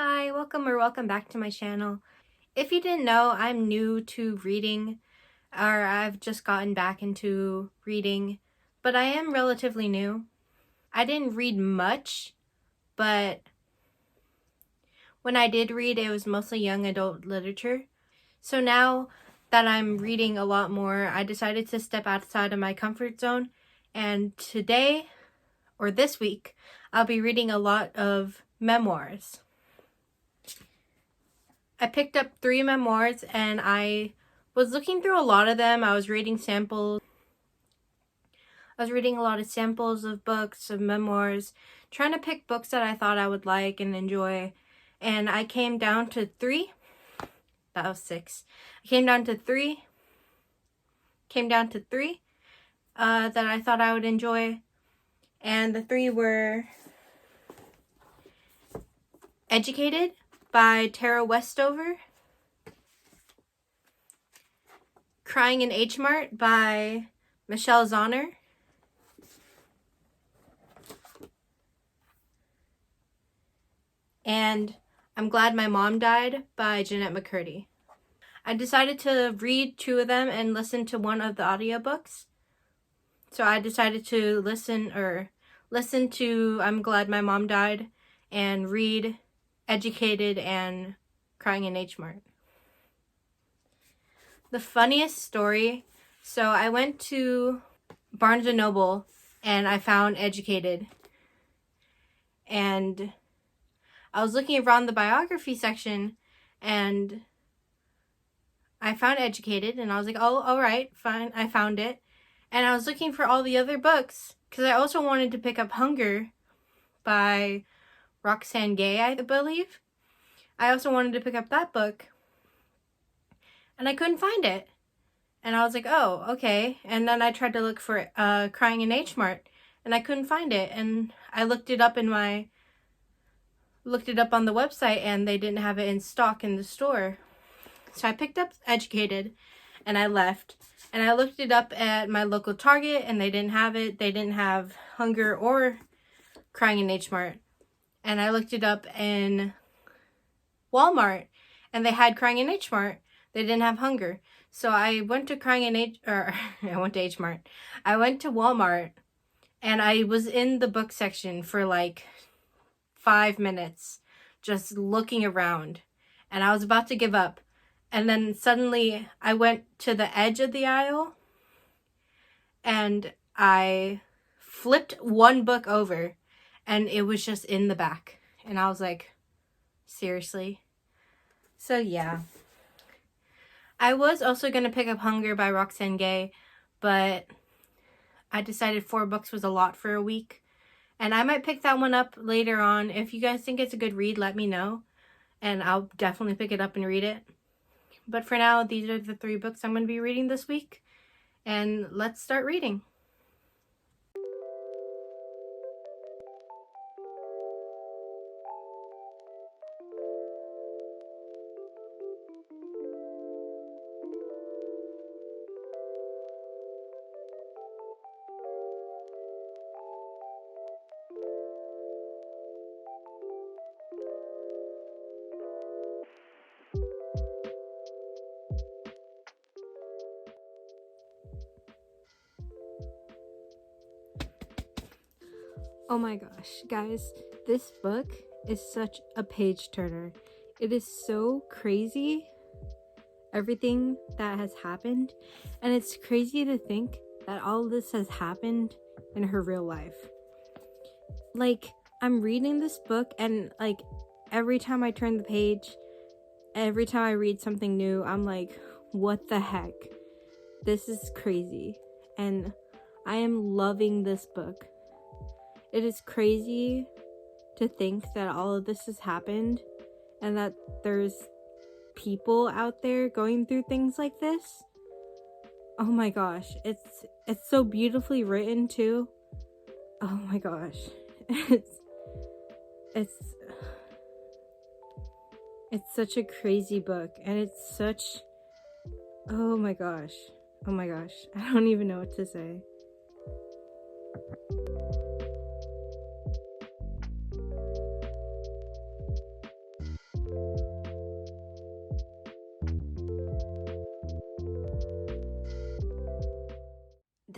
Hi, welcome back to my channel. If you didn't know, I'm new to reading, or I've just gotten back into reading, but I am relatively new. I didn't read much, but when I did read, it was mostly young adult literature. So now that I'm reading a lot more, I decided to step outside of my comfort zone, and today, or this week, I'll be reading a lot of memoirs. I picked up 3 memoirs and I was looking through a lot of them. I was reading samples. I was reading a lot of samples of books, of memoirs, trying to pick books that I thought I would like and enjoy. And I came down to 3. That was 6. I came down to 3 that I thought I would enjoy. And the 3 were Educated by Tara Westover, Crying in Hmart by Michelle Zauner, and I'm Glad My Mom Died by Jennette McCurdy. I decided to read 2 of them and listen to one of the audiobooks. So I decided to listen to I'm Glad My Mom Died and read Educated and Crying in Hmart. The funniest story, so I went to Barnes & Noble and I found Educated. And I was looking around the biography section and I found Educated and I was like, oh, all right, fine, I found it. And I was looking for all the other books because I also wanted to pick up Hunger by Roxane Gay, I believe. I also wanted to pick up that book and I couldn't find it. And I was like, oh, okay. And then I tried to look for Crying in Hmart and I couldn't find it. And I looked it up on the website and they didn't have it in stock in the store. So I picked up Educated and I left. And I looked it up at my local Target and they didn't have it. They didn't have Hunger or Crying in Hmart. And I looked it up in Walmart and they had Crying in Hmart. They didn't have Hunger. So I went to I went to Hmart. I went to Walmart and I was in the book section for like 5 minutes just looking around and I was about to give up. And then suddenly I went to the edge of the aisle and I flipped one book over and it was just in the back. And I was like, seriously? So yeah. I was also going to pick up Hunger by Roxane Gay, but I decided 4 books was a lot for a week. And I might pick that one up later on. If you guys think it's a good read, let me know. And I'll definitely pick it up and read it. But for now, these are the 3 books I'm going to be reading this week. And let's start reading. Oh my gosh, guys, this book is such a page turner. It is so crazy, everything that has happened, and it's crazy to think that all of this has happened in her real life. Like, I'm reading this book and like every time I turn the page, every time I read something new, I'm like, what the heck? This is crazy. And I am loving this book. It is crazy to think that all of this has happened and that there's people out there going through things like this. Oh my gosh, it's so beautifully written too. Oh my gosh. It's such a crazy book and it's such, oh my gosh. I don't even know what to say.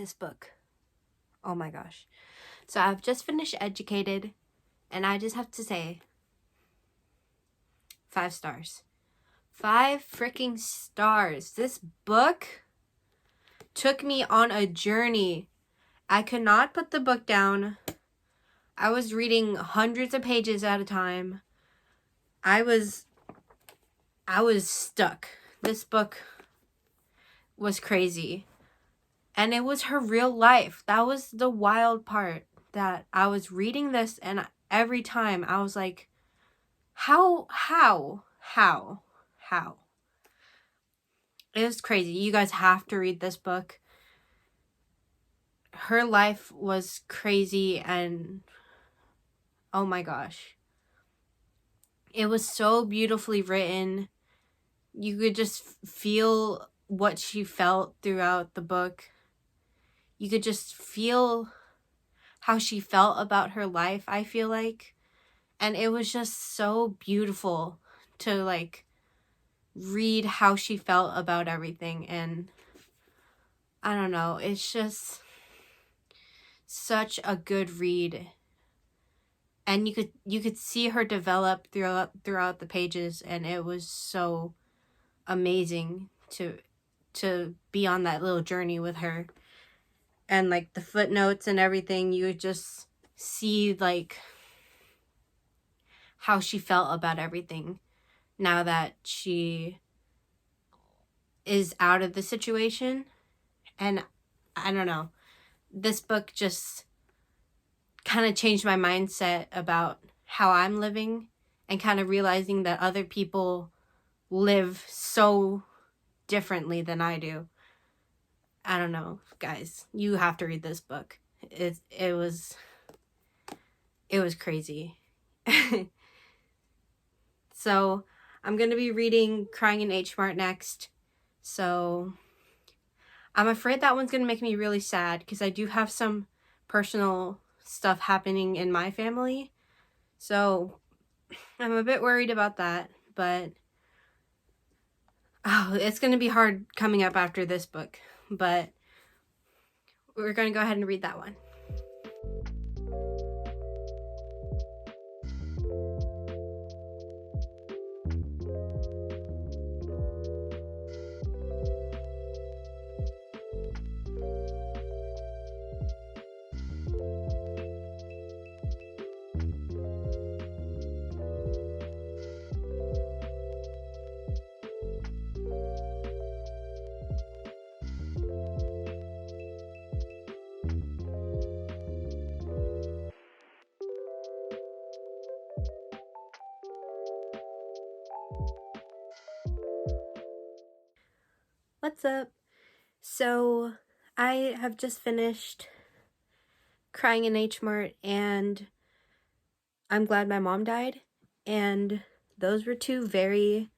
this book. Oh my gosh. So I've just finished Educated, and I just have to say, 5 stars. 5 freaking stars. This book took me on a journey. I could not put the book down. I was reading hundreds of pages at a time. I was stuck. This book was crazy. And it was her real life. That was the wild part, that I was reading this, and every time I was like, how? It was crazy. You guys have to read this book. Her life was crazy, and oh my gosh. It was so beautifully written. You could just feel what she felt throughout the book. You could just feel how she felt about her life, I feel like. And it was just so beautiful to like read how she felt about everything. And I don't know, it's just such a good read. And you could see her develop throughout the pages, and it was so amazing to be on that little journey with her. And like the footnotes and everything, you would just see like how she felt about everything now that she is out of the situation. And I don't know, this book just kind of changed my mindset about how I'm living, and kind of realizing that other people live so differently than I do. I don't know, guys, you have to read this book. It was crazy. So I'm going to be reading Crying in Hmart next. So I'm afraid that one's going to make me really sad, because I do have some personal stuff happening in my family. So I'm a bit worried about that, but it's going to be hard coming up after this book. But we're going to go ahead and read that one. What's up? So I have just finished Crying in Hmart and I'm Glad My Mom Died, and those were 2 very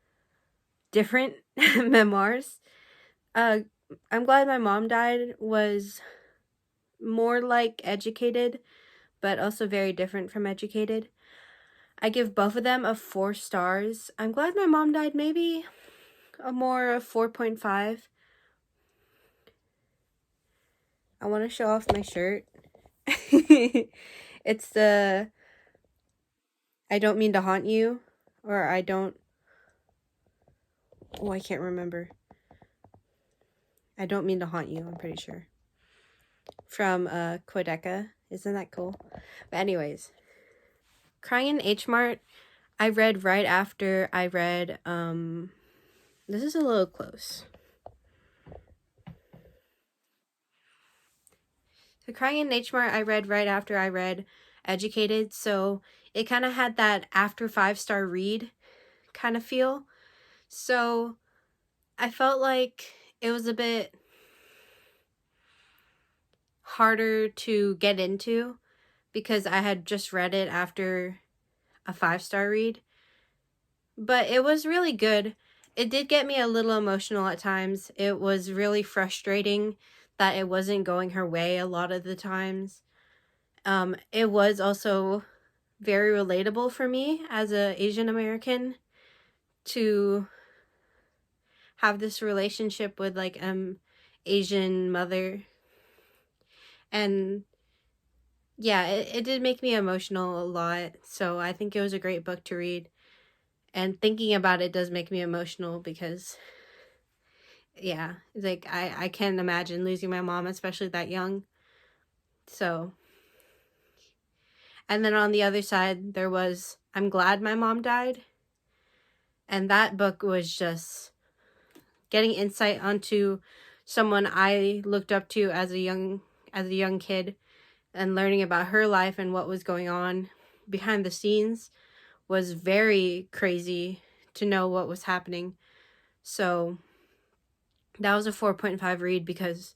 different memoirs. I'm Glad My Mom Died was more like Educated, but also very different from Educated. I give both of them a 4 stars. I'm Glad My Mom Died maybe a more 4.5. I want to show off my shirt. It's the I Don't Mean to Haunt You, or I Don't... Oh, I can't remember. I Don't Mean to Haunt You, I'm pretty sure. From Quedeca. Isn't that cool? But anyways, Crying in Hmart, I read right after I read... This is a little close. So Crying in Hmart, I read right after I read Educated, so it kind of had that after 5-star read kind of feel. So I felt like it was a bit harder to get into because I had just read it after a 5-star read. But it was really good. It did get me a little emotional at times. It was really frustrating that it wasn't going her way a lot of the times. It was also very relatable for me as an Asian American to have this relationship with like Asian mother And yeah, it did make me emotional a lot. So I think it was a great book to read. And thinking about it does make me emotional because, yeah, it's like I can't imagine losing my mom, especially that young. So, and then on the other side, there was I'm Glad My Mom Died. And that book was just getting insight onto someone I looked up to as a young kid, and learning about her life and what was going on behind the scenes was very crazy to know what was happening. So that was a 4.5 read because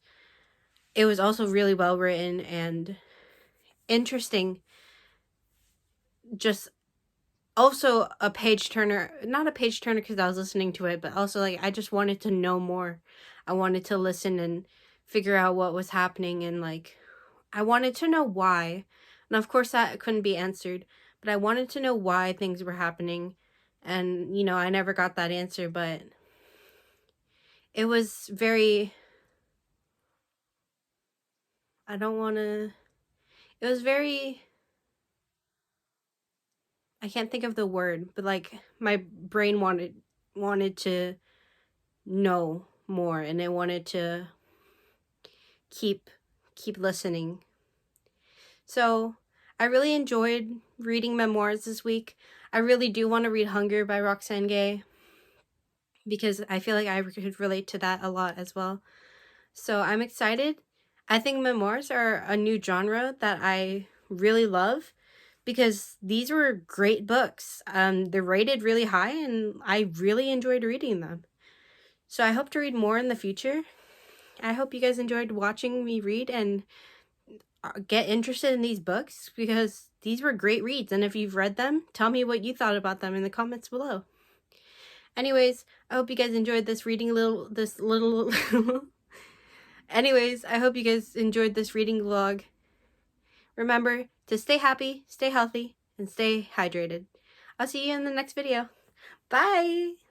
it was also really well written and interesting. Just also a page turner, not a page turner because I was listening to it, but also like I just wanted to know more. I wanted to listen and figure out what was happening, and like I wanted to know why. And of course that couldn't be answered, but I wanted to know why things were happening. And I never got that answer, but it was very I don't want to it was very I can't think of the word, but like my brain wanted to know more, and it wanted to keep listening. So I really enjoyed reading memoirs this week. I really do want to read Hunger by Roxane Gay because I feel like I could relate to that a lot as well. So I'm excited. I think memoirs are a new genre that I really love because these were great books. They're rated really high and I really enjoyed reading them. So I hope to read more in the future. I hope you guys enjoyed watching me read and get interested in these books because these were great reads. And if you've read them, tell me what you thought about them in the comments below. Anyways, I hope you guys enjoyed this little Anyways, I hope you guys enjoyed this reading vlog. Remember to stay happy, stay healthy, and stay hydrated. I'll see you in the next video. Bye!